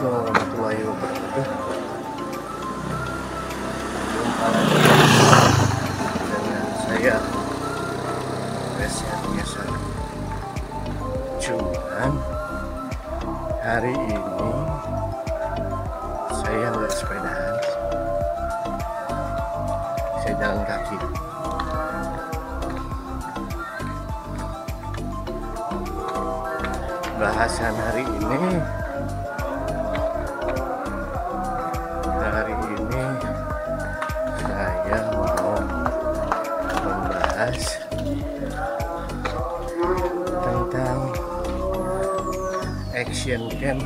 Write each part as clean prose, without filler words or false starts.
Assalamualaikum warahmatullahi wabarakatuh. Jumpa lagi dengan saya, biasa. Cuman hari ini saya nggak sepedaan, saya jalan kaki. Bahasan hari ini saya mau membahas tentang Action Cam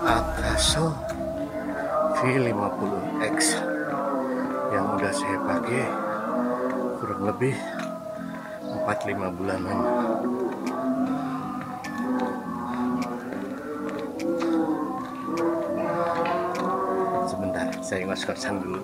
Akaso V50X yang udah saya pakai kurang lebih 4-5 bulanan. Sebentar, saya ngos-ngosan dulu.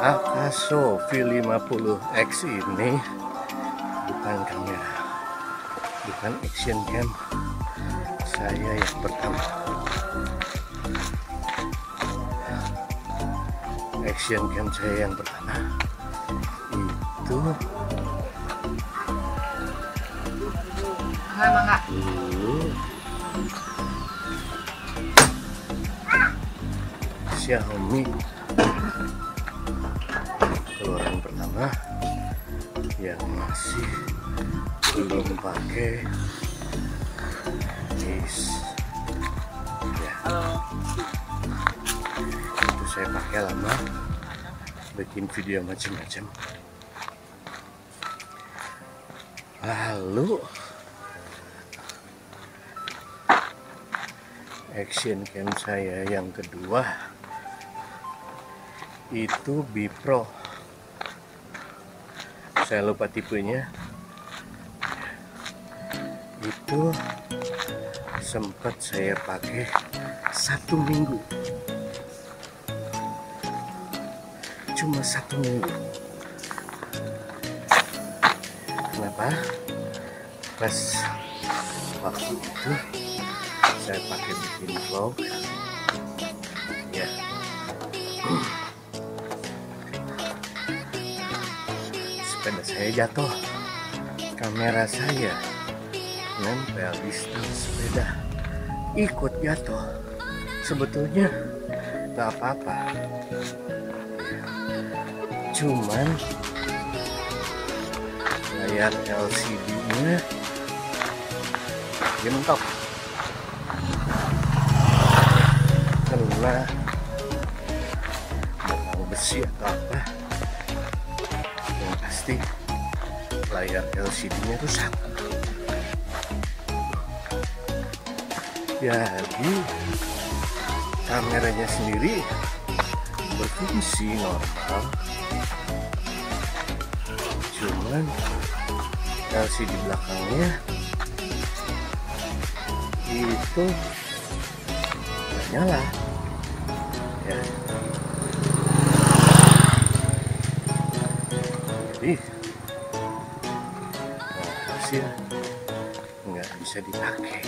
Akaso V50X ini bukan kamera, bukan action cam saya yang pertama. Action cam saya yang pertama itu Xiaomi keluaran pertama yang masih belum pakai case ya. Itu saya pakai lama, bikin video macam-macam. Lalu action cam saya yang kedua itu Bipro. Saya lupa tipenya. Itu sempat saya pakai 1 minggu, cuma 1 minggu. Kenapa? Pas waktu itu saya pakai bikin vlog ya. Sepeda saya jatuh, kamera saya nempel di stang sepeda, ikut jatuh. Sebetulnya gak apa-apa ya. Cuman layar LCD-nya dia mentok karena batang besi atau apa, yang pasti layar LCD-nya rusak. Jadi kameranya sendiri berfungsi normal, cuman LCD belakangnya itu nggak nyala ya. Jadi hasil nggak bisa dipakai.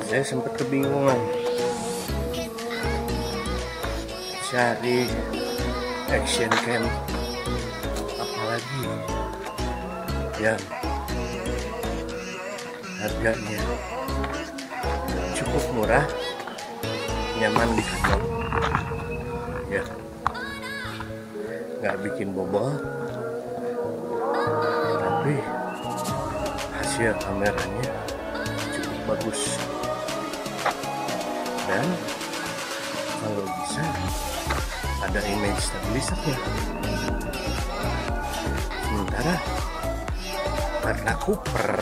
Saya sempat kebingungan cari action cam apalagi yang harganya cukup murah, nyaman di kantong ya, nggak bikin bobol, tapi hasil kameranya cukup bagus. Dan kalau bisa ada image stabilizernya. Sementara karena Cooper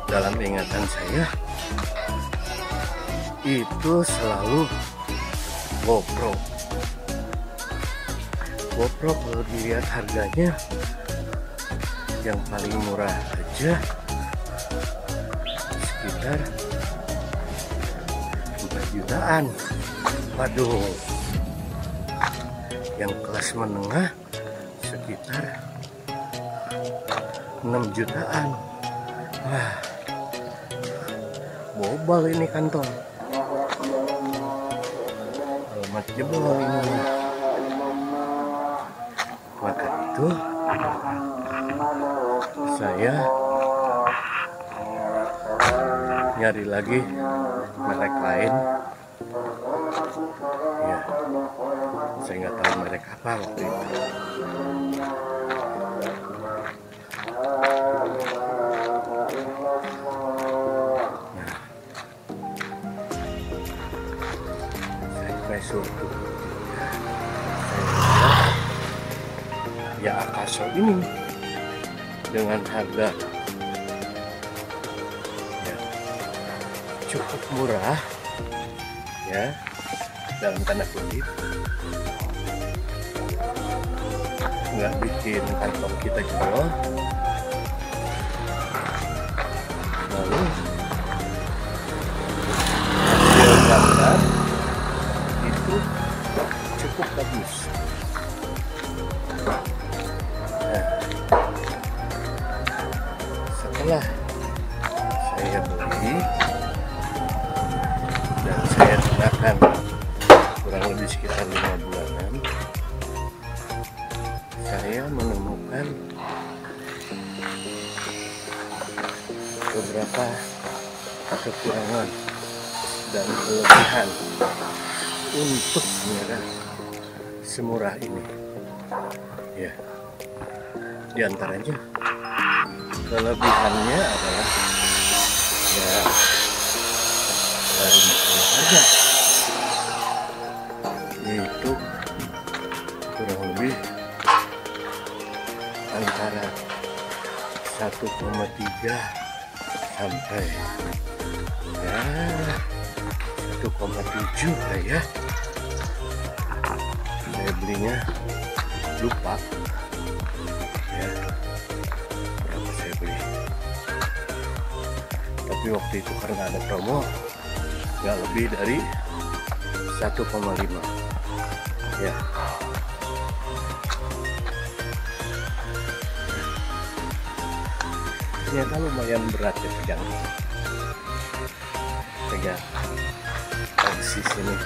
dalam ingatan saya itu selalu GoPro. GoPro kalau dilihat harganya yang paling murah aja sekitar jutaan. Waduh, yang kelas menengah sekitar 6 jutaan. Wah, bobol ini kantong. Alamat jebol ini. Maka itu saya nyari lagi merek lain. Ya, saya nggak tahu merek apa waktu itu. Sampai suatu ya Akaso ini dengan harga ya cukup murah ya, dalam tanda kutip, nggak bikin kantong kita jebol. Lalu hasil gambar itu cukup bagus. Nah, setelah saya beli dan saya gunakan kurang lebih sekitar 5 bulanan, saya menemukan beberapa kekurangan dan kelebihan untuk merek semurah ini. Ya, diantaranya kelebihannya adalah ya dari masalah harga, yaitu kurang lebih antara 1,3 sampai ya 1,7 lah ya. Saya belinya lupa ya berapa saya beli, tapi waktu itu karena ada promo nggak lebih dari 1,5 ya. Ternyata lumayan berat ya pegang Axis ini.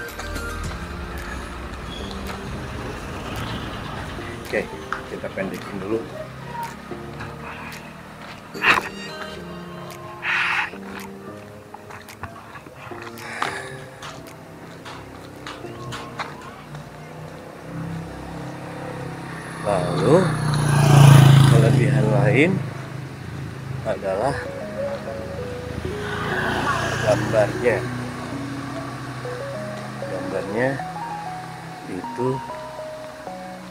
Oke, kita pendekin dulu. Lalu kelebihan lain adalah gambarnya itu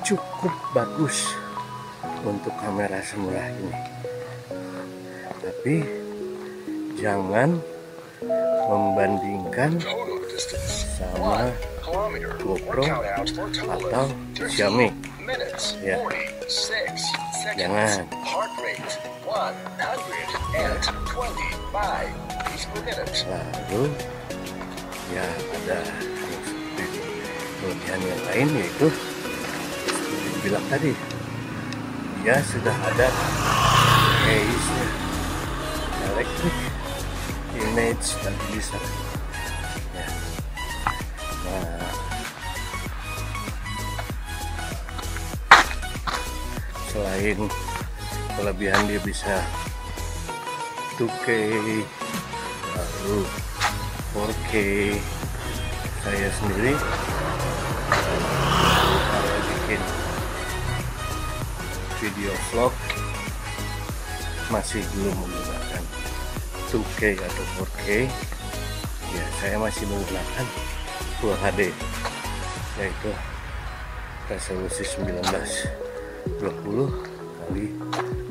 cukup bagus untuk kamera semurah ini, tapi jangan membandingkan sama GoPro atau Xiaomi ya, jangan. Lalu ya ada kelebihan yang lain, yaitu seperti dibilang tadi, dia sudah ada case electric image stabilizer ya. Nah, selain kelebihan dia bisa 2K lalu 4K, saya sendiri kalau bikin video vlog masih belum menggunakan 2K atau 4K ya, saya masih menggunakan Full HD, yaitu resolusi 1920 kali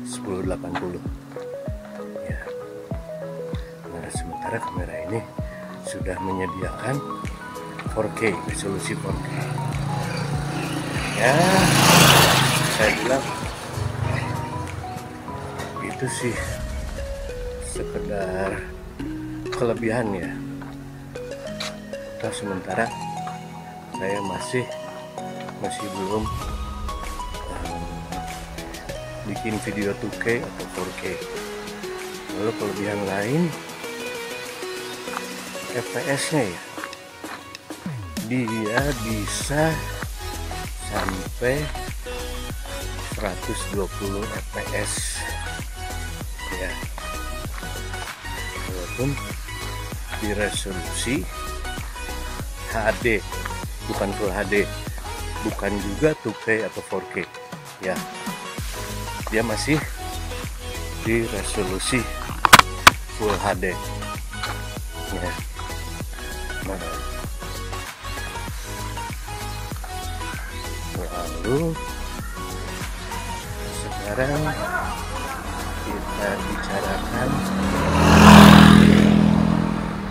1080 ya. Nah, sementara kamera ini sudah menyediakan 4K, resolusi 4K ya. Saya bilang itu sih sekedar kelebihan ya. Nah, sementara saya masih belum bikin video 2K atau 4K. Lalu kelebihan lain FPS-nya ya, dia bisa sampai 120 fps ya, walaupun di resolusi HD, bukan Full HD, bukan juga 2K atau 4K ya, dia masih di resolusi Full HD ya. Nah, lalu sekarang kita bicarakan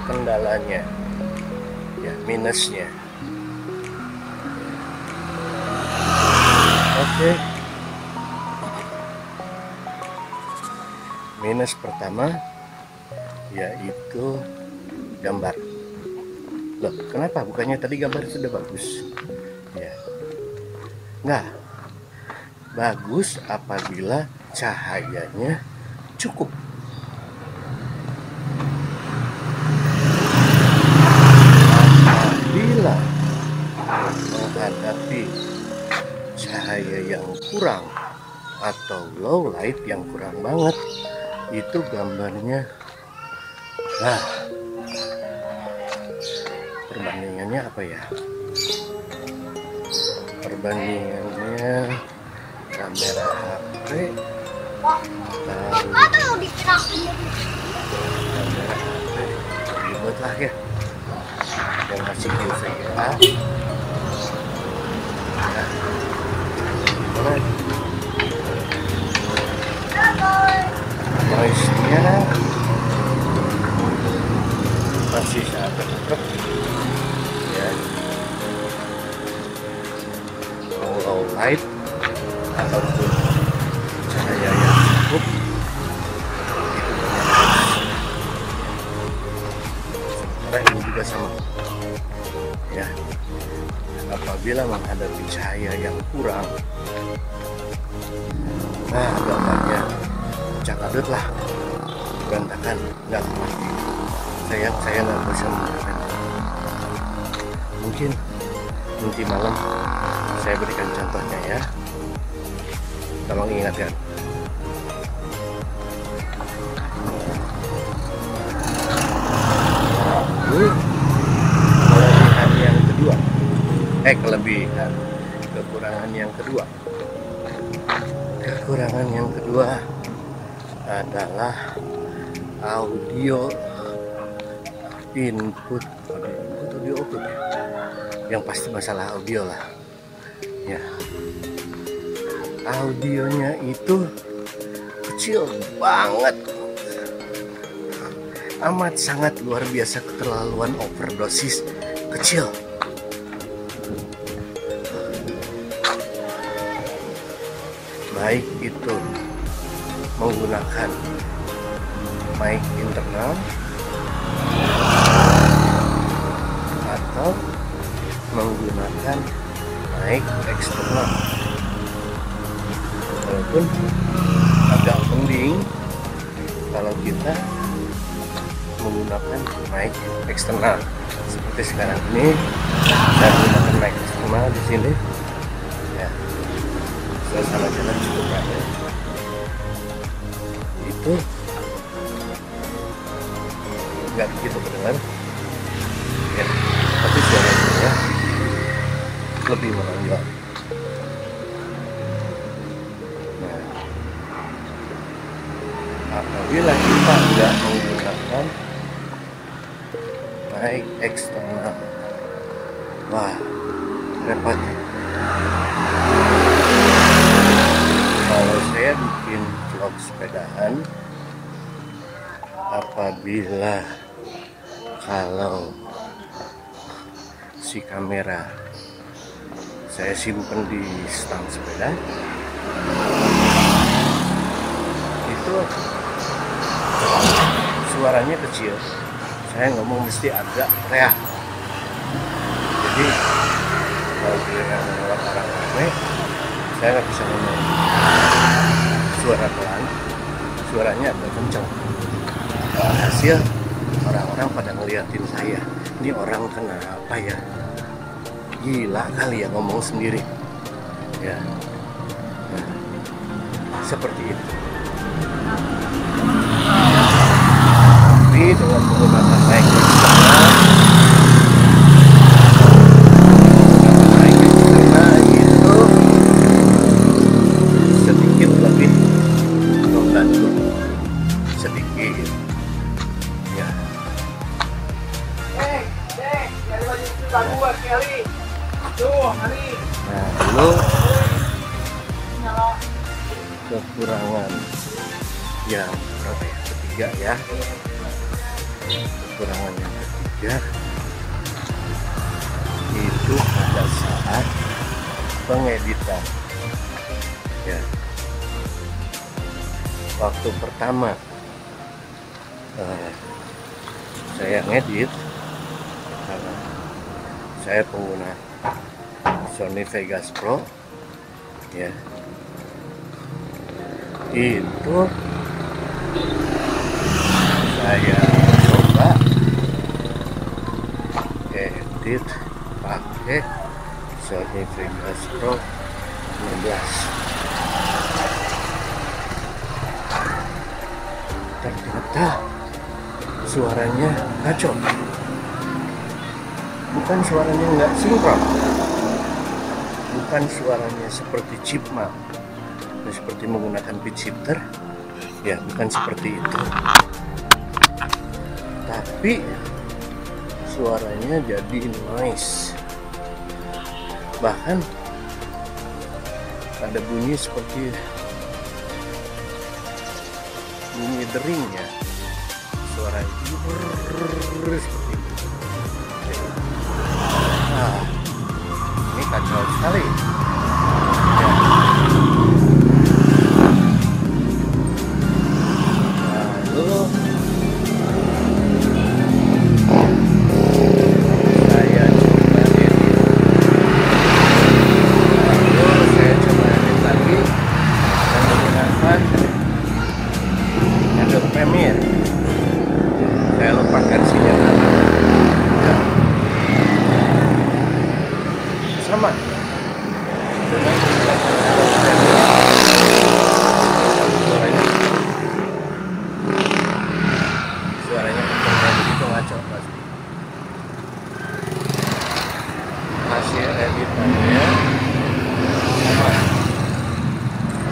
kendalanya ya, minusnya. Oke. Minus pertama yaitu gambar. Loh, kenapa? Bukannya tadi gambar sudah bagus ya? Nggak bagus apabila cahayanya cukup. Apabila menghadapi cahaya yang kurang atau low light yang kurang banget, itu gambarnya perbandingannya apa ya? Perbandingannya kamera HP lalu kamera HP dibuat lah ya, yang masih QVGA ya. Noise-nya masih sangat tetap ya, low light ataupun cahaya yang cukup sementara ini juga sama ya. Apabila menghadapi cahaya yang kurang, gambarnya cakadut lah, berantakan, nggak mati. Saya nggak bisa menggunakan. Mungkin nanti malam saya berikan contohnya ya, tolong ingatkan. Lalu kelebihan yang kedua, kekurangan yang kedua adalah audio input audio output ya. Yang pasti masalah audio lah ya. Audionya itu kecil banget, amat sangat luar biasa, keterlaluan, overdosis, kecil. Baik itu menggunakan mic internal atau menggunakan mic eksternal, walaupun agak mending kalau kita menggunakan mic eksternal seperti sekarang ini. Saya menggunakan mic eksternal di sini ya, suasana jalan cukup rame, itu nggak begitu kedengar ya, tapi suaranya lebih menonjol. Nah, apabila kita tidak menggunakan mic eksternal, wah repot. Kalau saya bikin vlog sepedaan, apabila kalau si kamera saya simpan di stang sepeda, itu suaranya kecil, saya ngomong mesti agak teriak kalau dia lewat orang ramai saya nggak bisa ngomong suara pelan, suaranya agak kencang. Hasil orang-orang pada ngeliatin saya, ini orang kenapa ya, gila kali ya ngomong sendiri ya. Nah, seperti itu. Tapi dengan menggunakan mic eksternal itu sedikit lebih membantu, sedikit ya. Nah, dulu kekurangan yang berapa ya, ketiga ya, kekurangan yang ketiga itu pada saat pengeditan ya. Waktu pertama saya ngedit, karena saya pengguna Sony Vegas Pro ya, itu saya coba edit pakai Sony Vegas Pro 16. Ternyata suaranya kacau, bukan suaranya nggak sinkron, bukan suaranya seperti chipmunk, seperti menggunakan pitch shifter ya, bukan seperti itu, tapi suaranya jadi noise, bahkan ada bunyi seperti bunyi dering ya, suara itu seperti itu. Nah, ini kacau sekali ya. Lalu saya coba edit, lagi dan menggunakan Adobe Premiere. Saya lupa versinya apa ya. Sama dengan suaranya begitu ngaco pasti. Hasil editannya sama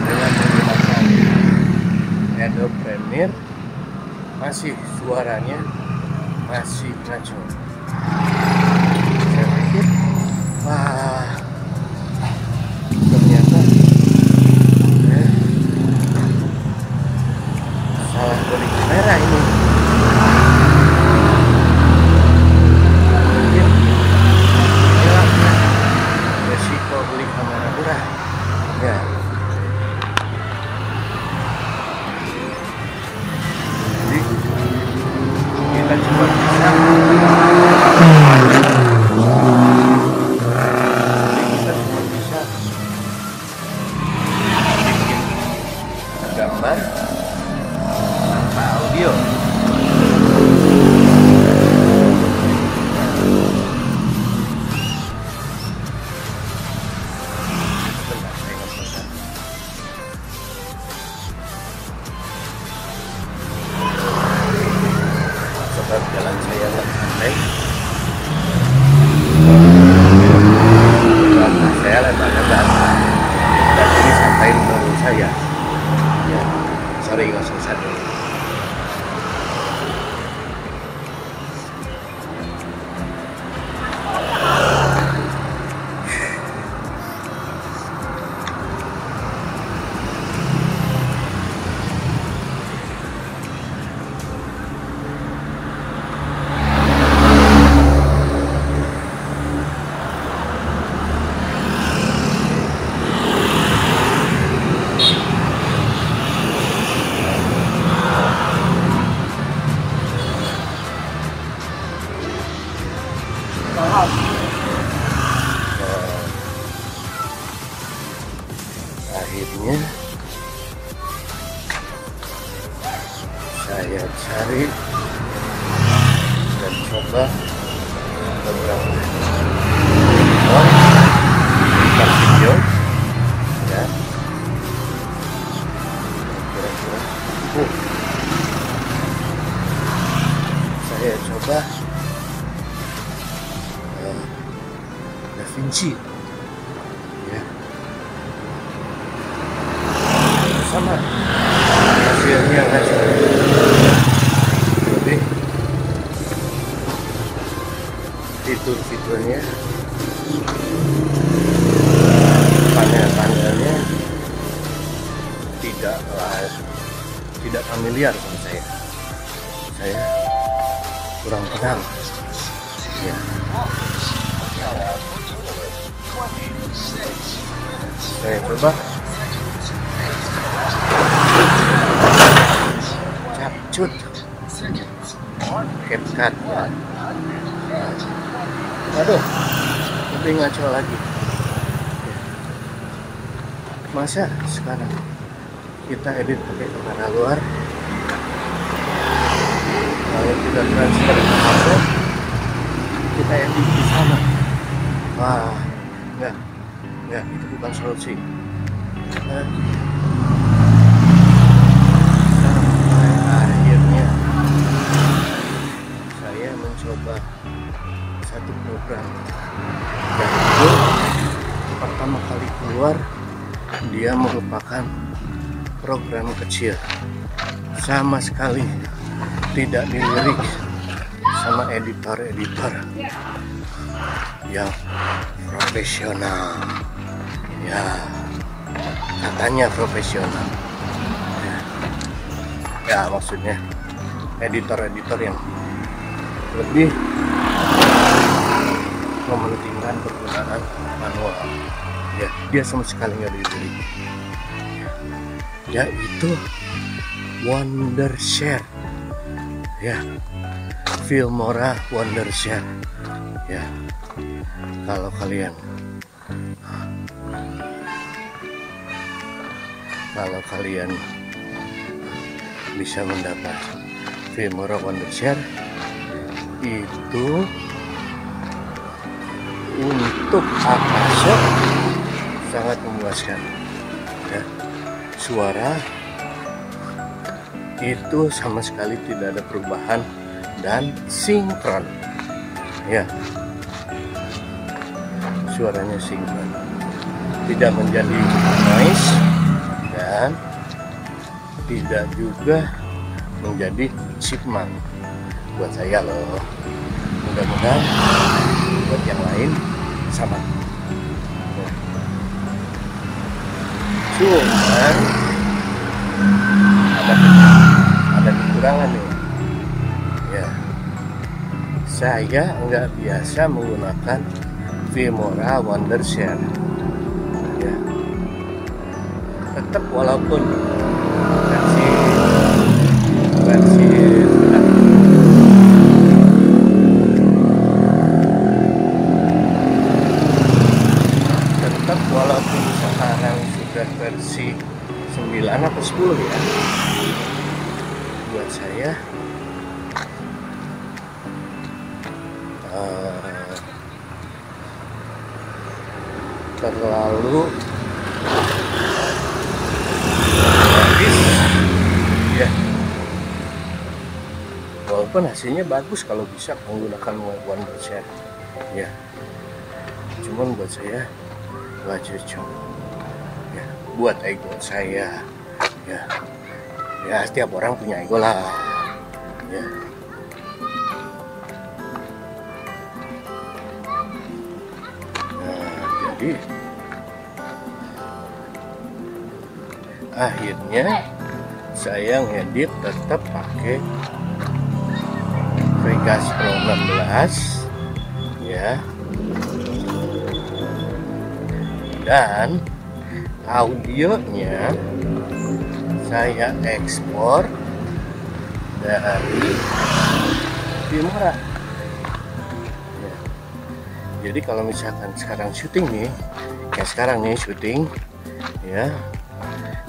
dengan menggunakan Adobe Premiere, masih suaranya masih ngaco. Saya pikir, wah, ternyata salah beli kamera ini. Mungkin inilah resiko beli kamera murah ya. Jadi kita cuma bisa bikin gambar tanpa audio. Bentar, saya ngomong. Akhirnya saya cari dan coba beberapa video ya, kira-kira saya coba DaVinci ya, sama hasilnya lebih fitur-fiturnya, panel-panelnya tidak familiar sama saya kurang kenal ya. Saya coba capcut CapCut ya. Aduh, lebih ngaco lagi. Masa sekarang kita edit pakai kamera luar, kalau kita transfer ke HP, kita edit di sana. Wah, enggak, itu bukan solusi. Sampai akhirnya saya mencoba satu program yang itu pertama kali keluar, dia merupakan program kecil, sama sekali tidak dilirik sama editor-editor yang profesional ya, katanya profesional ya, maksudnya editor-editor yang lebih mementingkan penggunaan manual ya, dia sama sekali nggak dilirik, yaitu Wondershare ya, Filmora Wondershare ya. Kalau kalian bisa mendapat Filmora Wondershare itu untuk Akaso sangat memuaskan ya. Suara itu sama sekali tidak ada perubahan dan sinkron ya, suaranya sinkron, tidak menjadi noise dan tidak juga menjadi chipmunk buat saya loh. Mudah-mudahan buat yang lain sama. Cuman ada kekurangan nih ya, saya nggak biasa menggunakan Filmora Wondershare ya. Tetap walaupun versi tetap walaupun sekarang sudah versi 9 atau 10 ya, buat saya terlalu habis ya, walaupun hasilnya bagus kalau bisa menggunakan Wondershare ya, cuman buat saya nggak cocok ya, buat ego saya ya. Ya setiap orang punya ego lah ya. Nah, jadi akhirnya saya ngedit tetap pakai Vegas Pro 16 ya, dan audionya saya ekspor dari Filmora ya. Jadi kalau misalkan sekarang syuting nih, kayak sekarang nih syuting, Ya,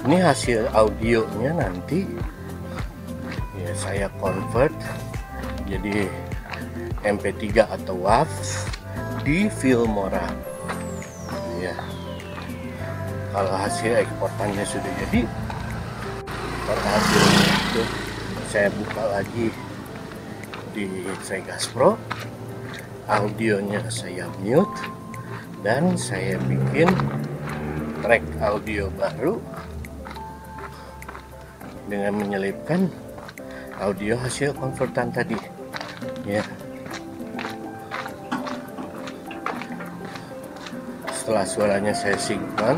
ini hasil audionya nanti ya saya convert jadi MP3 atau WAV di Filmora. Ya, kalau hasil eksportannya sudah jadi, kalau hasilnya itu saya buka lagi di Vegas Pro, audionya saya mute dan saya bikin track audio baru dengan menyelipkan audio hasil konvertan tadi. Ya, setelah suaranya saya sinkron,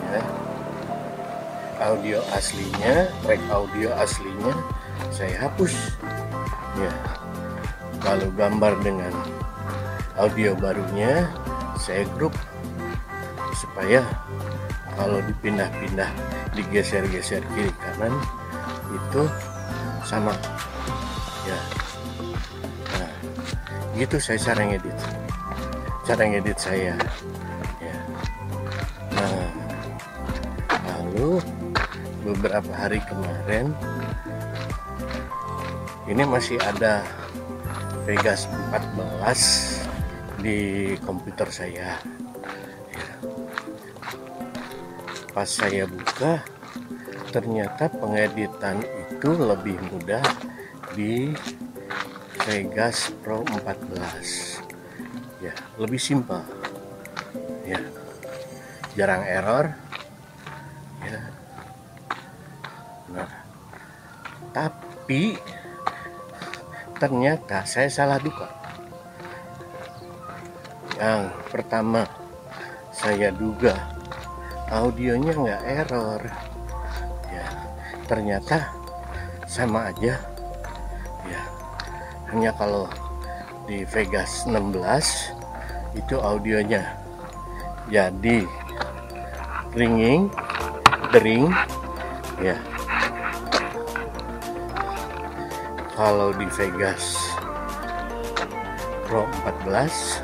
ya, audio aslinya, track audio aslinya saya hapus. Ya, lalu gambar dengan audio barunya saya grup supaya kalau dipindah-pindah, digeser-geser kiri kanan itu sama. Ya, nah, gitu saya cara ngedit saya. Ya. Nah, lalu beberapa hari kemarin ini masih ada Vegas 14 di komputer saya. Ya. Pas saya buka, ternyata pengeditan itu lebih mudah di Vegas Pro 14. Ya, lebih simpel. Ya, jarang error. Ya. Nah, tapi ternyata saya salah duga. Yang pertama, saya duga audionya nggak error. Ya, ternyata sama aja. Ya, hanya kalau di Vegas 16 itu audionya jadi ringing, dering. Ya, kalau di Vegas Pro 14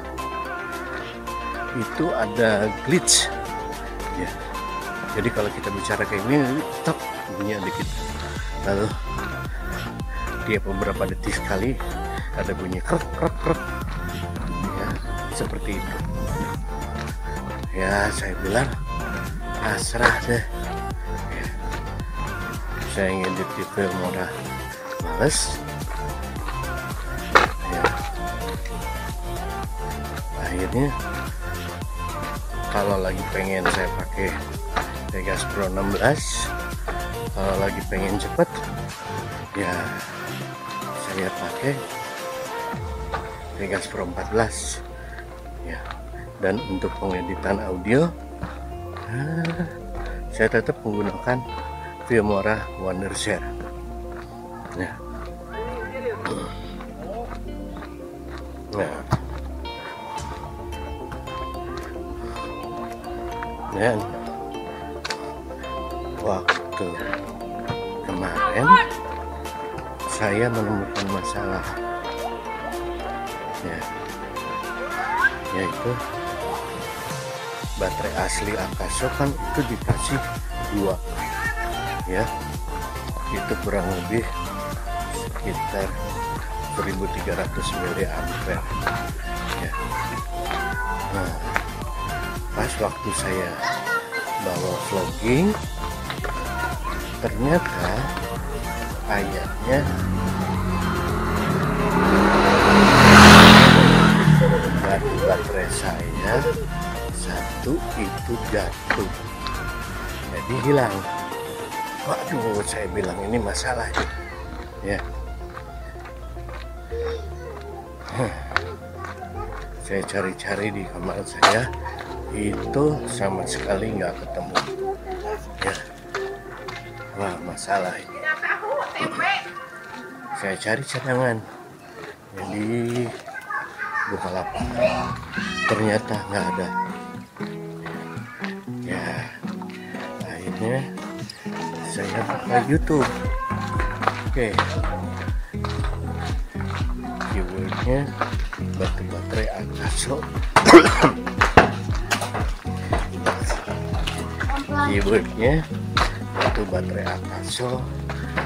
itu ada glitch. Ya, jadi kalau kita bicara kayak ini, tetap bunyinya dikit, lalu tiap beberapa detik sekali ada bunyi krek krek krek. Ya, seperti itu. Ya, saya bilang pasrah deh. Ya, saya ngedit di Filmora males. Ya, akhirnya kalau lagi pengen saya pakai Vegas Pro 16, kalau lagi pengen cepet ya saya pakai Vegas Pro 14. Ya, dan untuk pengeditan audio saya tetap menggunakan Filmora Wondershare. Nah, dan waktu kemarin saya menemukan masalah, ya, yaitu baterai asli Akaso kan itu dikasih 2, ya, itu kurang lebih sekitar 1300 mAh. Ya. Nah, pas waktu saya bawa vlogging, ternyata ayatnya baterai saya satu itu jatuh, jadi hilang. Waduh, saya bilang ini masalah ya. Saya cari-cari di kamar saya, itu sama sekali nggak ketemu. Ya, wah, masalah ini. Saya cari cadangan, jadi Bukalapak, ternyata nggak ada. Ya, akhirnya saya buka YouTube. Oke, keywordnya keyboardnya batu baterai Akaso. Keyboardnya batu baterai Akaso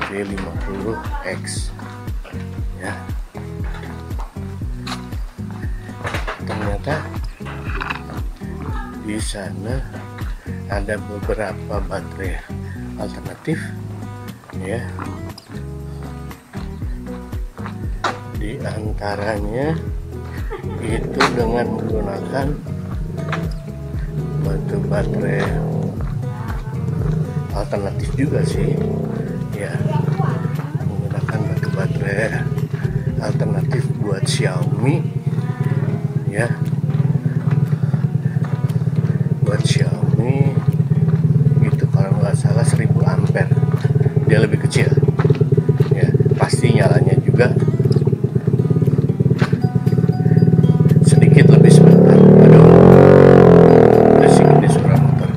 V50X ya. Ternyata di sana ada beberapa baterai alternatif ya. Di antaranya itu dengan menggunakan batu baterai alternatif juga sih ya, menggunakan batu baterai alternatif buat Xiaomi ya, buat Xiaomi itu kalau nggak salah 1000 ampere, dia lebih kecil ya, pasti nyalanya juga sedikit lebih sebentar. Aduh, berisik ini suara motor.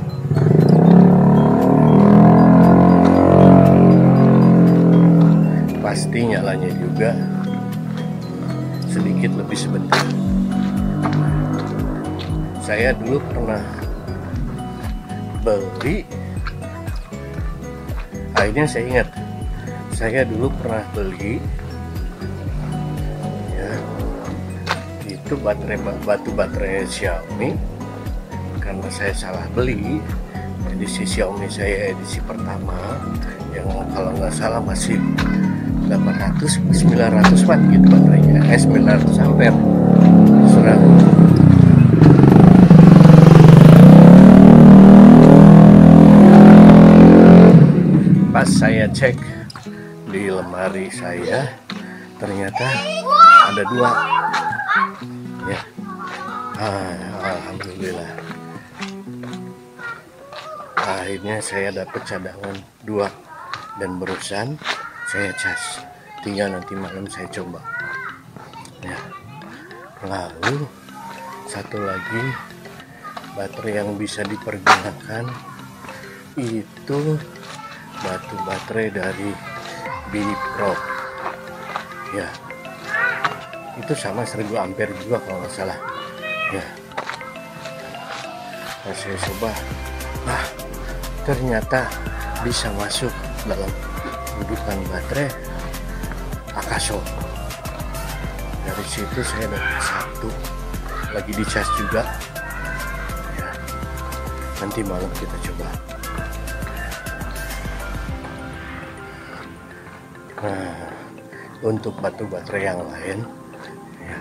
Pasti nyalanya juga sedikit lebih sebentar. Saya dulu pernah beli, akhirnya saya ingat, saya dulu pernah beli ya, itu batu baterai Xiaomi, karena saya salah beli edisi Xiaomi saya edisi pertama yang kalau nggak salah masih 800-900 watt gitu baterainya, 900 ampere serang. Pas saya cek di lemari saya, ternyata ada 2 ya. Alhamdulillah, akhirnya saya dapat cadangan 2 dan barusan saya cas, tinggal nanti malam saya coba ya. Lalu satu lagi baterai yang bisa dipergunakan itu batu baterai dari Bipro ya, itu sama 1000 ampere juga kalau nggak salah ya. Pas saya coba, ternyata bisa masuk dalam kedudukan baterai Akaso. Dari situ saya dapat 1 lagi dicas juga ya. Nanti malam kita coba. Nah, untuk batu baterai yang lain ya,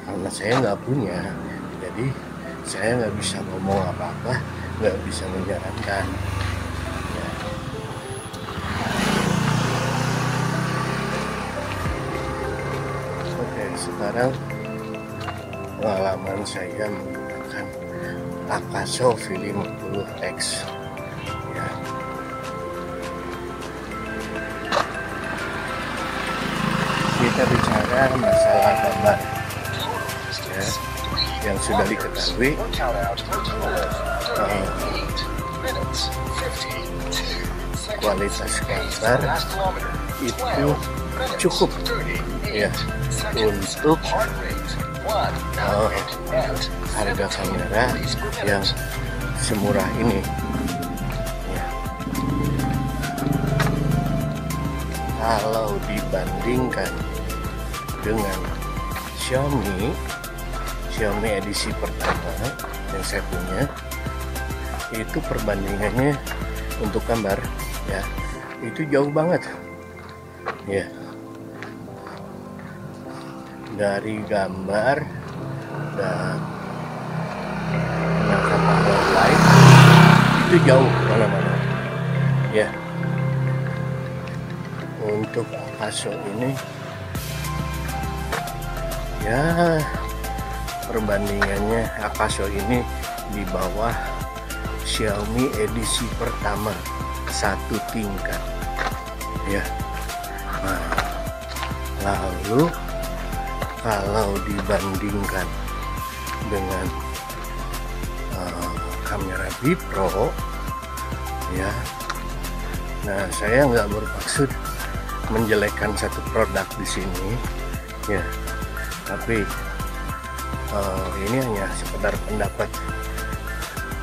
karena saya nggak punya, jadi saya nggak bisa ngomong apa-apa, nggak bisa menyarankan ya. Oke, sekarang pengalaman saya menggunakan Akaso V50X ya. Kita bicara masalah gambar ya, yang sudah diketahui kualitas gambar itu cukup ya untuk harga kamera yang semurah ini ya. Kalau dibandingkan dengan Xiaomi edisi pertama yang saya punya, itu perbandingannya untuk gambar ya, itu jauh banget ya. Dari gambar dan penangkapan wildlife itu jauh mana-mana ya. Untuk Akaso ini ya, perbandingannya Akaso ini di bawah Xiaomi edisi pertama 1 tingkat ya. Nah, lalu kalau dibandingkan dengan kamera Bipro ya, nah saya nggak bermaksud menjelekkan satu produk di sini ya, Tapi ini hanya sekedar pendapat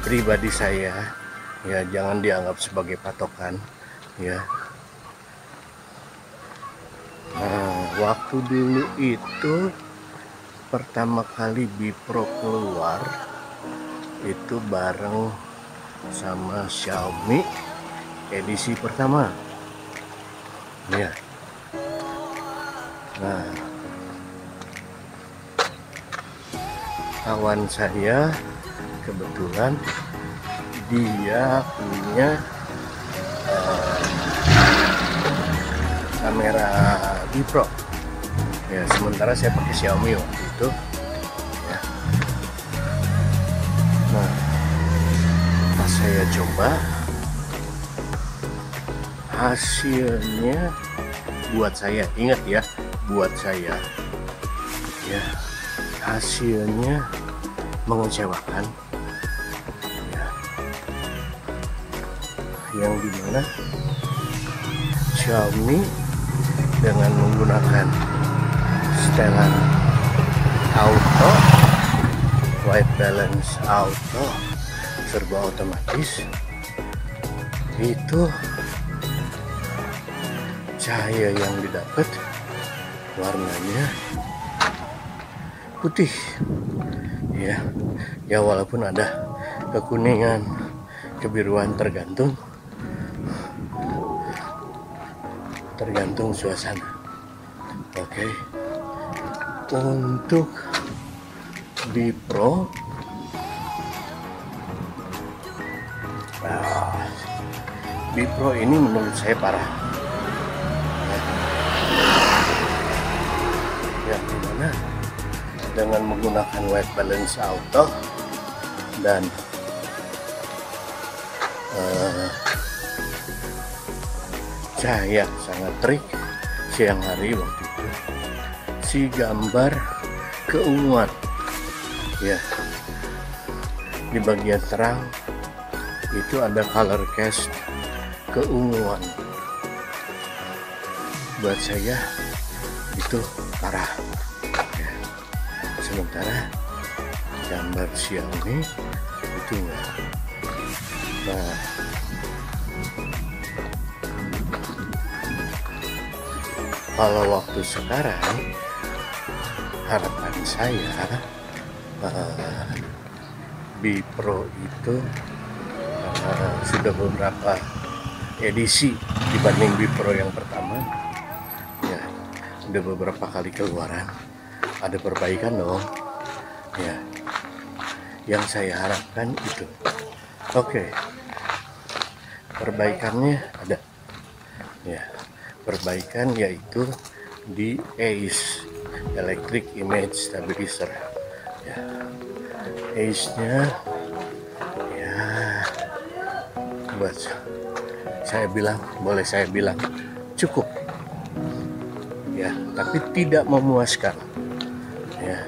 pribadi saya, ya, jangan dianggap sebagai patokan, ya. Waktu dulu itu pertama kali Bipro keluar itu bareng sama Xiaomi edisi pertama, ya. Nah, kawan saya kebetulan dia punya kamera Bipro, ya, sementara saya pakai Xiaomi waktu itu, ya. Nah, pas saya coba, hasilnya buat saya, ingat ya, buat saya, ya, hasilnya mengecewakan, ya. Yang dimana Xiaomi dengan menggunakan setelan auto, white balance auto, serba otomatis, itu cahaya yang didapat warnanya putih, ya. Ya, walaupun ada kekuningan, kebiruan, tergantung suasana. Oke. Untuk Bipro, Bipro ini menurut saya parah, ya, dimana dengan menggunakan white balance auto dan cahaya sangat terik siang hari waktu itu, si gambar keunguan, ya, di bagian terang itu ada color cast keunguan. Buat saya itu parah, ya. Sementara gambar Xiaomi itu enggak. Nah, kalau waktu sekarang, harapan saya Bipro itu sudah beberapa edisi dibanding Bipro yang pertama, ya, udah beberapa kali keluaran, ada perbaikan dong, ya. Yang saya harapkan itu, oke, perbaikannya ada, ya. Perbaikan yaitu di AIS, Electric Image Stabilizer, ya. AIS-nya, ya, buat saya bilang, boleh saya bilang cukup, ya, tapi tidak memuaskan, ya.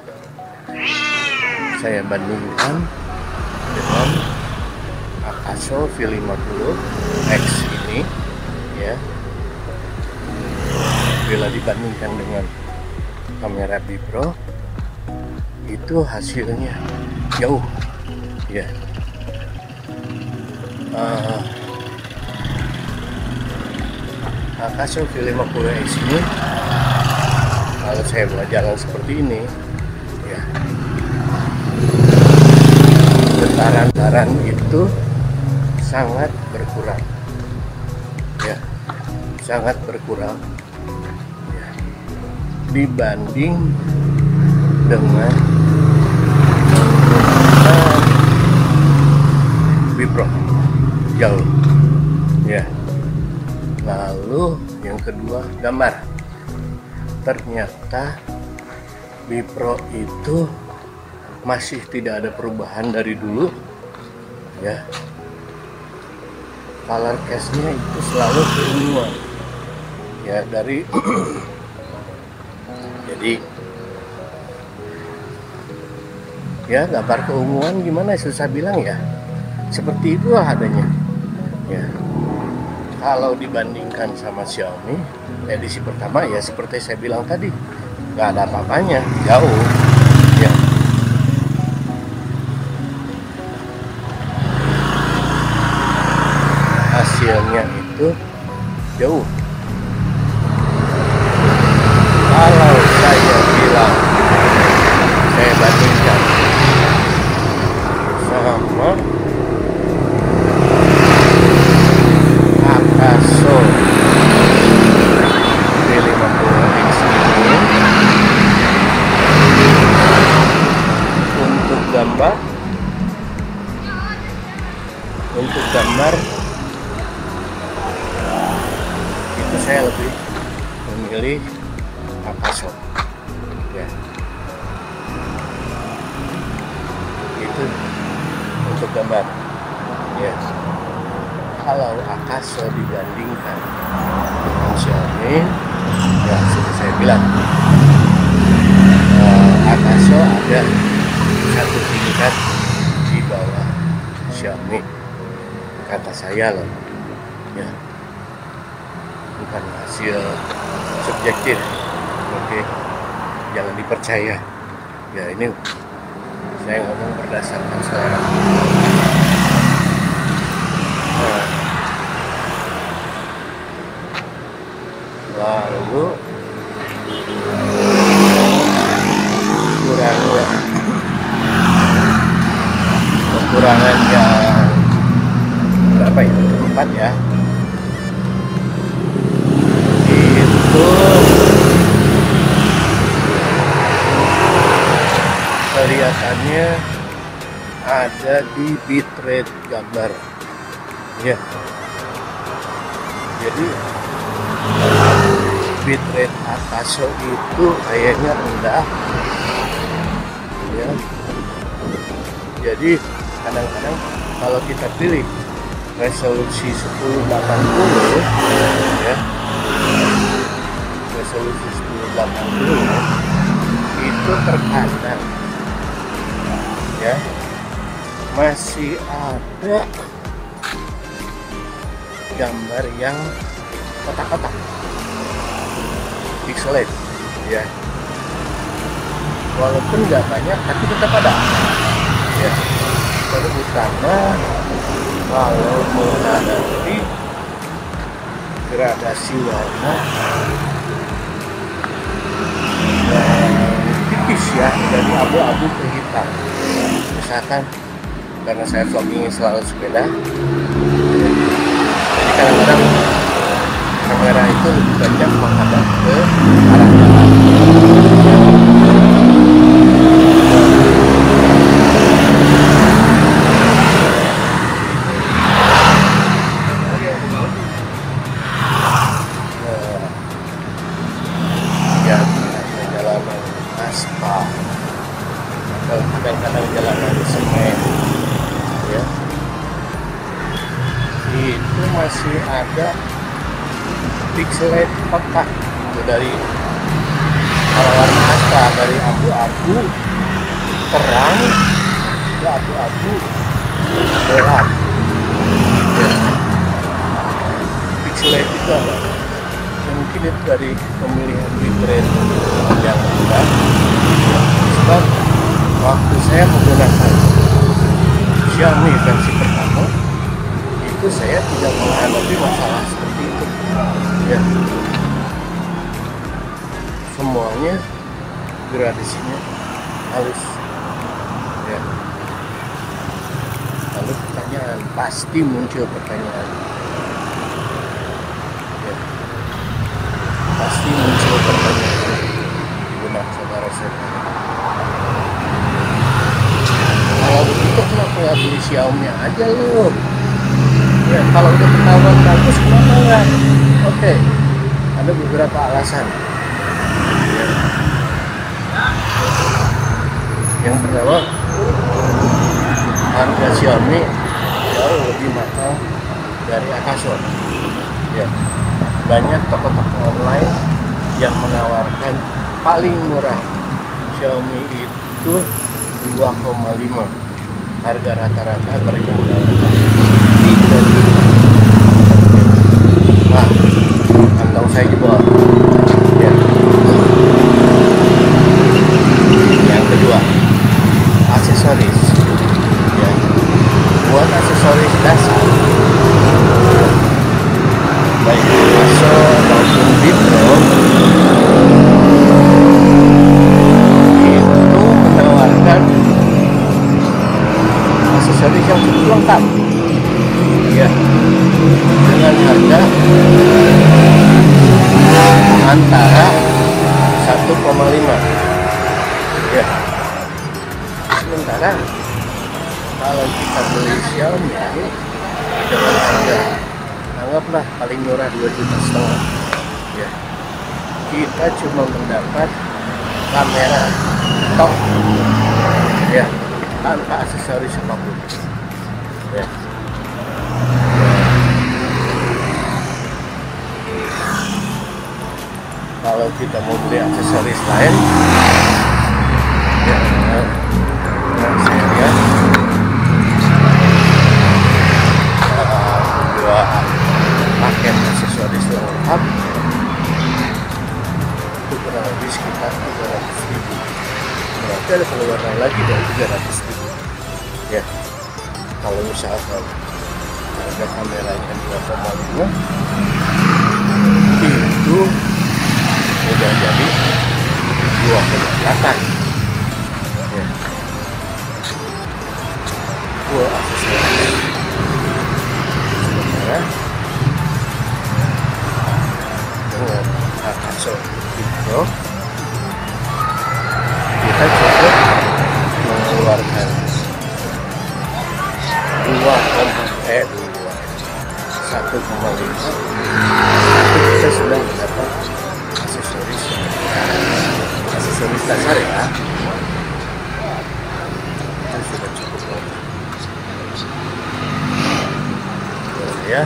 Saya bandingkan dengan Akaso V50X ini, ya. Bila dibandingkan dengan kamera Bipro, itu hasilnya jauh, ya. Akaso V50X ini, kalau saya buat jalan seperti ini, ya, getaran itu sangat berkurang, ya, sangat berkurang, ya, dibanding dengan Bipro, jauh, ya. Lalu yang kedua, gambar. Ternyata Bipro itu masih tidak ada perubahan dari dulu, ya. Color cast-nya itu selalu keunguan, ya, dari jadi, ya, gambar keunguan gimana, susah bilang, ya, seperti itu adanya, ya. Kalau dibandingkan sama Xiaomi edisi pertama, ya, seperti saya bilang tadi, nggak ada apa-apanya, jauh ya. Hasilnya itu jauh. Kalau saya bilang, saya bandingkan sama Akaso D50X ini, untuk gambar itu saya lebih memilih Akaso ya. Itu untuk gambar ya. Kalau Akaso dibandingkan dengan Xiaomi ya, seperti saya bilang, Akaso ada satu tingkat di bawah Xiaomi, kata saya loh ya, bukan hasil subjektif. Oke, jangan dipercaya ya, ini saya ngomong berdasarkan selera. Lalu kekurangannya berapa ya? 4 ya. Itu kelihatannya ada di bitrate gambar ya. Jadi bitrate Akaso itu kayaknya rendah ya. Jadi kadang-kadang kalau kita pilih resolusi 1080 ya, resolusi 1080 itu terkadang ya masih ada gambar yang kotak-kotak pixelate ya, walaupun nggak banyak tapi tetap ada ya. Terutama kalau menghadapi gradasi warna tipis ya, dari abu-abu ke hitam. Misalkan karena saya vlogging selalu sepeda, jadi kadang-kadang kamera itu lebih banyak menghadap ke arah jalan. Jalanan aspal atau kadang-kadang jalanan semen ya, itu masih ada pixelate kotak itu, dari kalau warna aspal dari abu-abu terang ke abu-abu gelap ya. Pixelate itu ada, mungkin itu dari pemilihan bitrate yang rendah ya. Sebab waktu saya menggunakan Xiaomi versi pertama itu saya tidak menghadapi masalah seperti itu ya. Semuanya gradasinya halus ya. Lalu pertanyaan, pasti muncul pertanyaan ya, pasti muncul pertanyaan di benak saudara-saudara, kalau begitu kenapa nggak beli Xiaomi aja lo ya, kalau udah ketahuan bagus kenapa nggak? Oke, ada beberapa alasan ya. Yang pertama, harga Xiaomi jauh lebih mahal dari Akaso ya. Banyak toko-toko online yang menawarkan paling murah Xiaomi itu 2,5, harga rata-rata berjumlah 3 juta. Nah, kantong saya jebol ya. mantap ya, dengan harga antara 1,5 ya. Sementara kalau kita beli Xiaomi dengan harga anggaplah paling murah 2,5 juta ya, kita cuma mendapat kamera top ya, tanpa aksesoris apapun ya. Kalau kita mau beli aksesoris lain ya, saya lihat dua paket aksesoris lengkap itu kurang lebih sekitar 300.000, berarti ada pengeluaran lagi dari 300.000 ya. Kalau misalkan harga kameranya 2,5 itu udah jadi 2,8 ya. Dua aksesoris. Sementara dengan Akaso Pro kita cukup mengeluarkan 1,5 kita sudah mendapat aksesoris dasar ya, itu sudah cukup ya.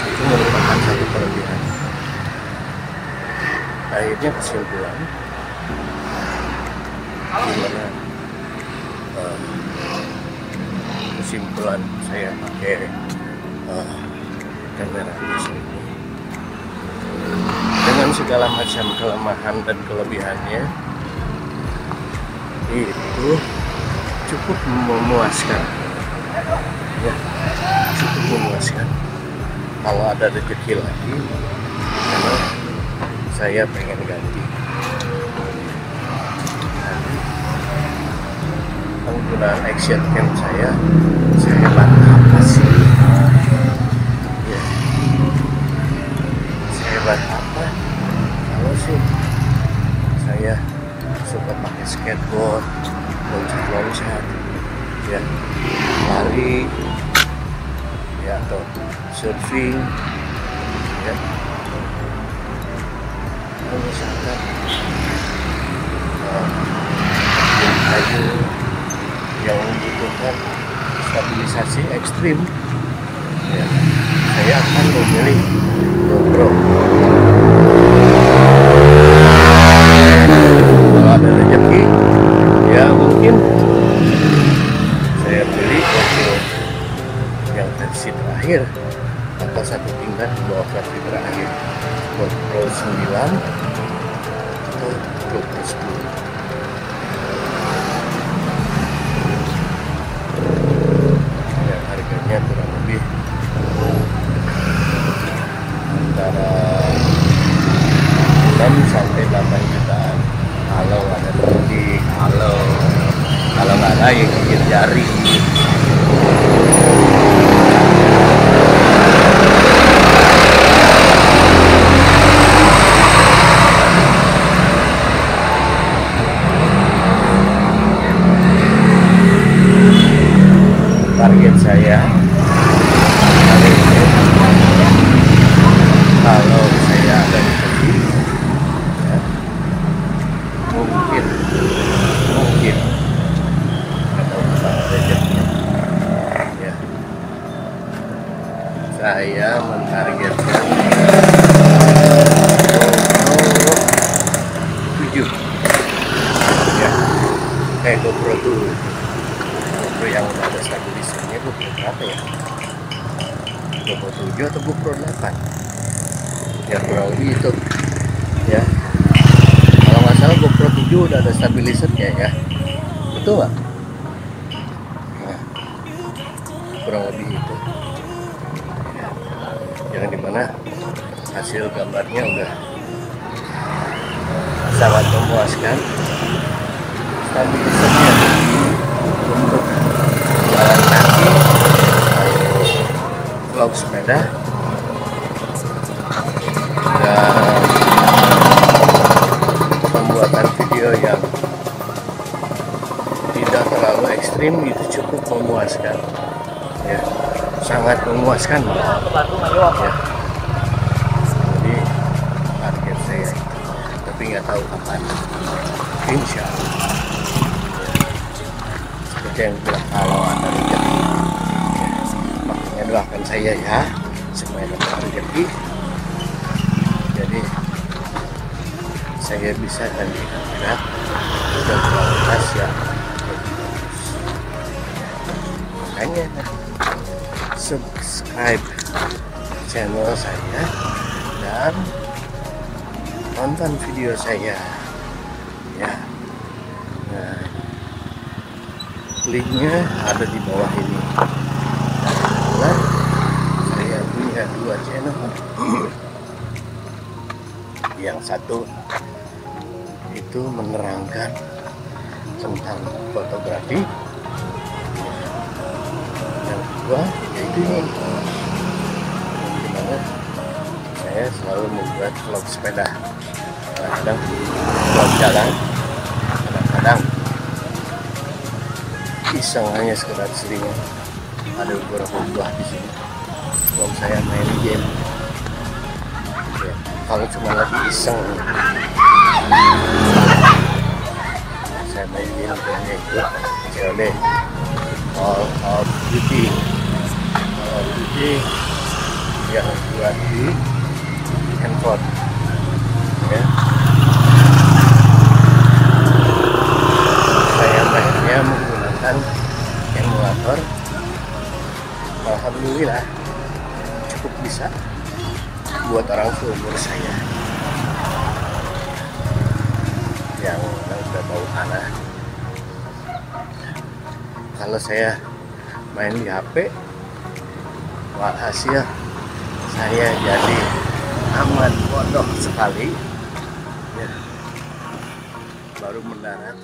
Itu merupakan satu kelebihan. Akhirnya kesimpulan gimana kesimpulan saya pakai kamera ini dengan segala macam kelemahan dan kelebihannya itu cukup memuaskan ya, cukup memuaskan. Kalau ada rezeki lagi, karena saya pengen ganti penggunaan action cam saya bantu apa sih ya, saya bantu apa. Kalau sih saya suka pakai skateboard, loncat-loncat ya, lari ya, atau surfing ya. Kalau misalkan kayu yang membutuhkan stabilisasi ekstrim ya, saya akan memilih GoPro. Kalau ada rezeki ya mungkin saya beli GoPro yang versi terakhir atau satu tingkat di bawah versi terakhir, GoPro 9 atau GoPro 10. Ya, harganya kurang lebih antara 6 sampai 8 jutaan. Kalau ada lebih, kalau nggak ada ya gigit jari. Target saya hari ini, kalau saya ada rezeki ya, mungkin ada usaha rezeki ya, saya mentargetkan GoPro 7 ya, kayak GoPro tuh yang udah ada stabilisernya. GoPro berapa ya, GoPro 7 atau GoPro 8 ya, kurang lebih itu ya. Kalau nggak salah GoPro 7 udah ada stabilisernya ya, betul nggak? Nah, kurang lebih itu ya. Yang dimana hasil gambarnya udah sangat memuaskan. Stabilisernya untuk jalan kaki sepeda dan pembuatan video yang tidak terlalu ekstrim itu cukup memuaskan ya, sangat memuaskan ya. Jadi target saya itu, tapi nggak tahu kapan, insya Allah seperti yang bilang kalau ada rezeki ya, makanya doakan saya ya supaya dapat rezeki, jadi saya bisa ganti kamera dan kualitas yang makanya subscribe channel saya dan tonton video saya ya. Nah, linknya ada di bawah ini. Nah, saya punya 2 channel. Yang satu itu menerangkan tentang fotografi, yang kedua yaitu ini, dimana saya selalu membuat vlog sepeda, kadang-kadang vlog jalan, kadang-kadang iseng hanya sekedar selingan. Ada beberapa buah di sini vlog saya main game ya, kalau cuma lagi iseng saya main game itu COD, Call of Duty yang buat di handphone ya. Saya mainnya menggunakan emulator, alhamdulillah cukup bisa buat orang seumur saya yang sudah tahu tanah. Kalau saya main di HP, walhasil saya jadi amat bodoh sekali ya. Baru mendarat